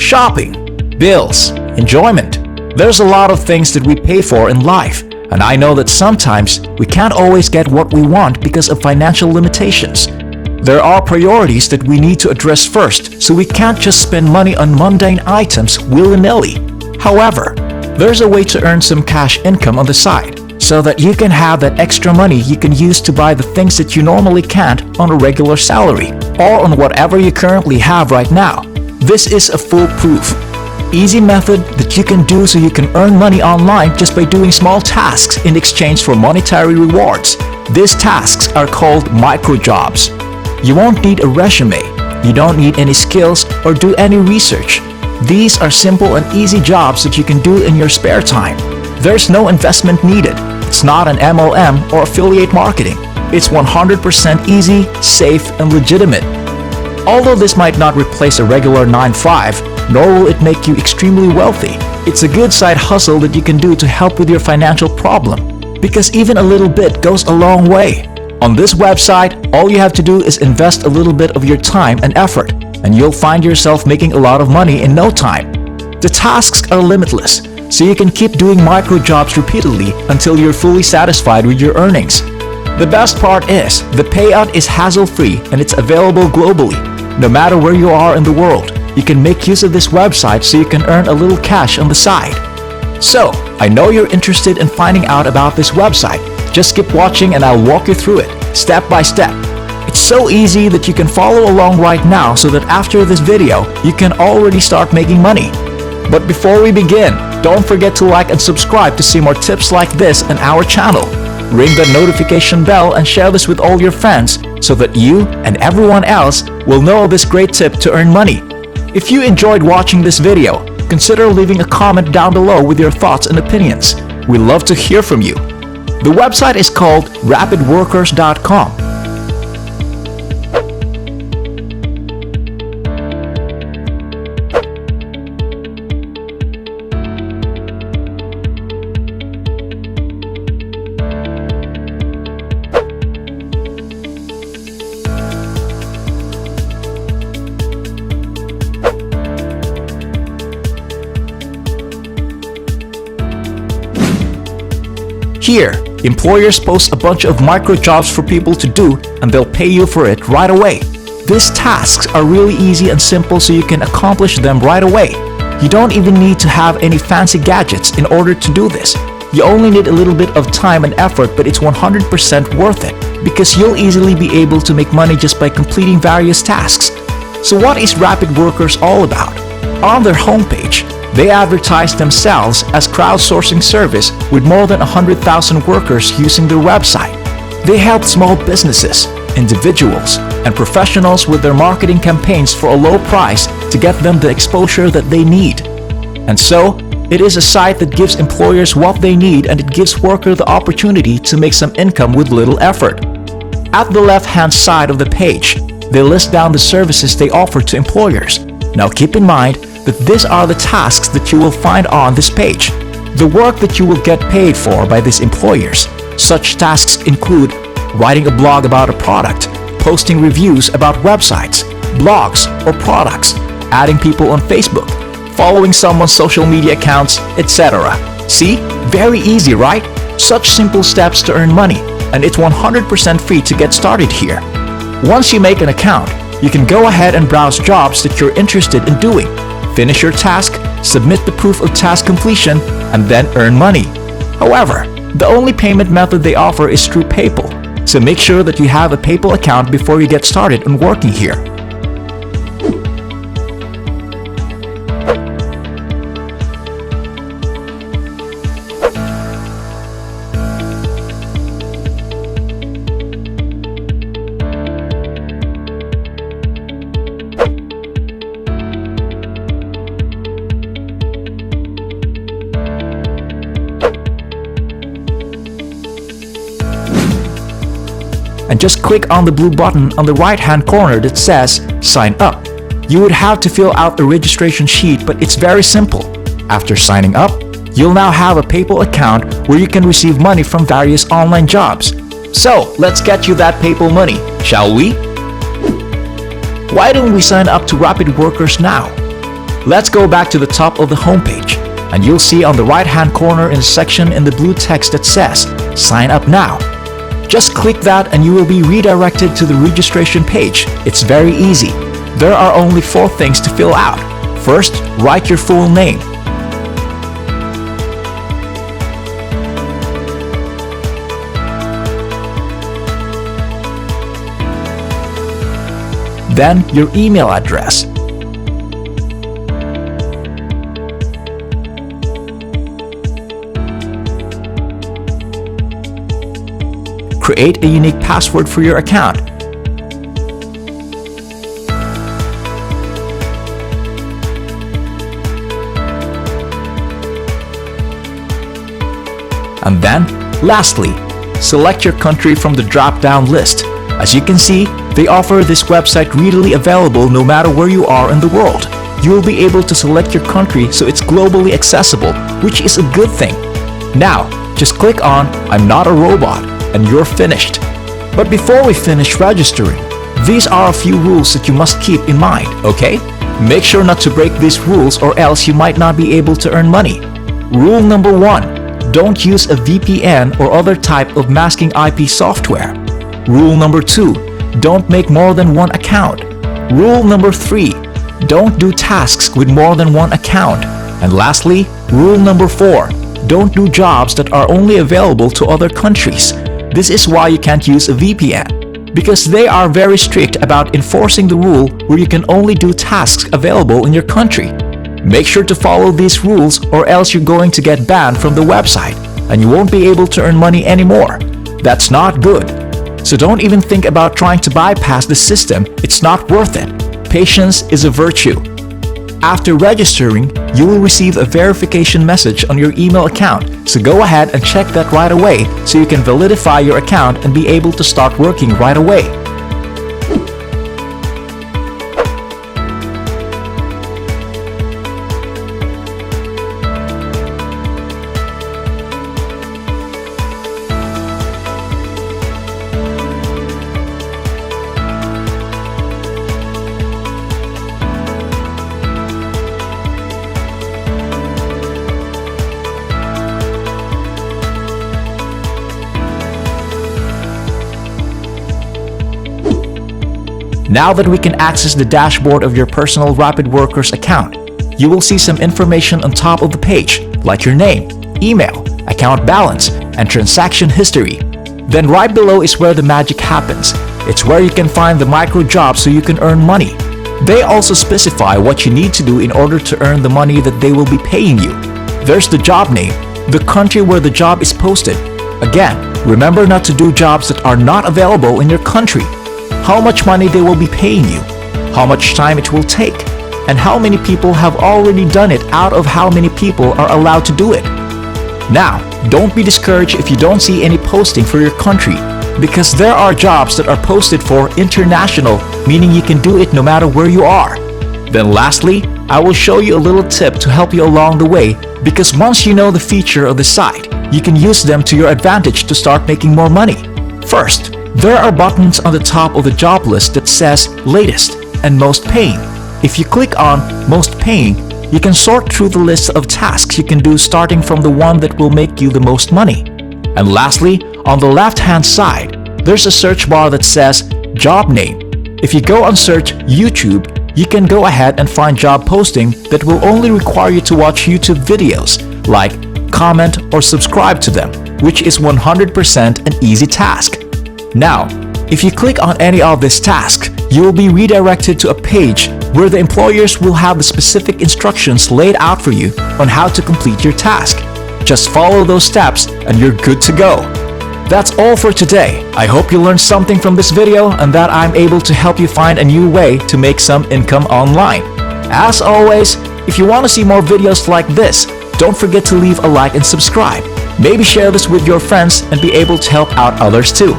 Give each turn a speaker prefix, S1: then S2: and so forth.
S1: Shopping, bills, enjoyment. There's a lot of things that we pay for in life, and I know that sometimes we can't always get what we want because of financial limitations. There are priorities that we need to address first, so we can't just spend money on mundane items willy-nilly. However, there's a way to earn some cash income on the side, so that you can have that extra money you can use to buy the things that you normally can't on a regular salary, or on whatever you currently have right now. This is a foolproof, easy method that you can do so you can earn money online just by doing small tasks in exchange for monetary rewards. These tasks are called micro-jobs. You won't need a resume, you don't need any skills or do any research. These are simple and easy jobs that you can do in your spare time. There's no investment needed. It's not an MLM or affiliate marketing. It's 100% easy, safe, and legitimate. Although this might not replace a regular 9-to-5, nor will it make you extremely wealthy, it's a good side hustle that you can do to help with your financial problem. Because even a little bit goes a long way. On this website, all you have to do is invest a little bit of your time and effort, and you'll find yourself making a lot of money in no time. The tasks are limitless, so you can keep doing micro jobs repeatedly until you're fully satisfied with your earnings. The best part is, the payout is hassle-free and it's available globally. No matter where you are in the world, you can make use of this website so you can earn a little cash on the side. So, I know you're interested in finding out about this website. Just keep watching and I'll walk you through it, step by step. It's so easy that you can follow along right now so that after this video, you can already start making money. But before we begin, don't forget to like and subscribe to see more tips like this on our channel. Ring the notification bell and share this with all your friends so that you and everyone else will know this great tip to earn money. If you enjoyed watching this video, consider leaving a comment down below with your thoughts and opinions. We love to hear from you. The website is called rapidworkers.com. Here, employers post a bunch of micro jobs for people to do and they'll pay you for it right away. These tasks are really easy and simple so you can accomplish them right away. You don't even need to have any fancy gadgets in order to do this. You only need a little bit of time and effort, but it's 100% worth it because you'll easily be able to make money just by completing various tasks. So what is Rapid Workers all about? On their homepage, they advertise themselves as crowdsourcing service with more than 100,000 workers using their website. They help small businesses, individuals, and professionals with their marketing campaigns for a low price to get them the exposure that they need. And so, it is a site that gives employers what they need and it gives workers the opportunity to make some income with little effort. At the left-hand side of the page, they list down the services they offer to employers. Now keep in mind that these are the tasks that you will find on this page. The work that you will get paid for by these employers. Such tasks include writing a blog about a product, posting reviews about websites, blogs, or products, adding people on Facebook, following someone's social media accounts, etc. See? Very easy, right? Such simple steps to earn money, and it's 100% free to get started here. Once you make an account, you can go ahead and browse jobs that you're interested in doing. Finish your task, submit the proof of task completion, and then earn money. However, the only payment method they offer is through PayPal, so make sure that you have a PayPal account before you get started on working here. And just click on the blue button on the right-hand corner that says Sign Up. You would have to fill out the registration sheet, but it's very simple. After signing up, you'll now have a PayPal account where you can receive money from various online jobs. So, let's get you that PayPal money, shall we? Why don't we sign up to Rapid Workers now? Let's go back to the top of the homepage, and you'll see on the right-hand corner in the section in the blue text that says, Sign up now. Just click that and you will be redirected to the registration page. It's very easy. There are only 4 things to fill out. First, write your full name. Then, your email address. Create a unique password for your account. And then, lastly, select your country from the drop-down list. As you can see, they offer this website readily available no matter where you are in the world. You will be able to select your country so it's globally accessible, which is a good thing. Now, just click on I'm not a robot and you're finished. But before we finish registering, these are a few rules that you must keep in mind, okay? Make sure not to break these rules or else you might not be able to earn money. Rule number 1. Don't use a VPN or other type of masking IP software. Rule number 2. Don't make more than 1 account. Rule number 3. Don't do tasks with more than 1 account. And lastly, rule number 4. Don't do jobs that are only available to other countries. This is why you can't use a VPN, because they are very strict about enforcing the rule where you can only do tasks available in your country. Make sure to follow these rules or else you're going to get banned from the website and you won't be able to earn money anymore. That's not good. So don't even think about trying to bypass the system. It's not worth it. Patience is a virtue. After registering, you will receive a verification message on your email account, so go ahead and check that right away so you can validify your account and be able to start working right away. Now that we can access the dashboard of your personal Rapid Workers account, you will see some information on top of the page, like your name, email, account balance, and transaction history. Then right below is where the magic happens. It's where you can find the micro jobs so you can earn money. They also specify what you need to do in order to earn the money that they will be paying you. There's the job name, the country where the job is posted. Again, remember not to do jobs that are not available in your country. How much money they will be paying you, how much time it will take, and how many people have already done it out of how many people are allowed to do it. Now, don't be discouraged if you don't see any posting for your country, because there are jobs that are posted for international, meaning you can do it no matter where you are. Then lastly, I will show you a little tip to help you along the way, because once you know the feature of the site, you can use them to your advantage to start making more money. First, there are buttons on the top of the job list that says Latest and Most Paying. If you click on Most Paying, you can sort through the list of tasks you can do starting from the one that will make you the most money. And lastly, on the left-hand side, there's a search bar that says Job Name. If you go and search YouTube, you can go ahead and find job posting that will only require you to watch YouTube videos, like comment or subscribe to them, which is 100% an easy task. Now, if you click on any of this task, you will be redirected to a page where the employers will have the specific instructions laid out for you on how to complete your task. Just follow those steps and you're good to go. That's all for today. I hope you learned something from this video and that I'm able to help you find a new way to make some income online. As always, if you want to see more videos like this, don't forget to leave a like and subscribe. Maybe share this with your friends and be able to help out others too.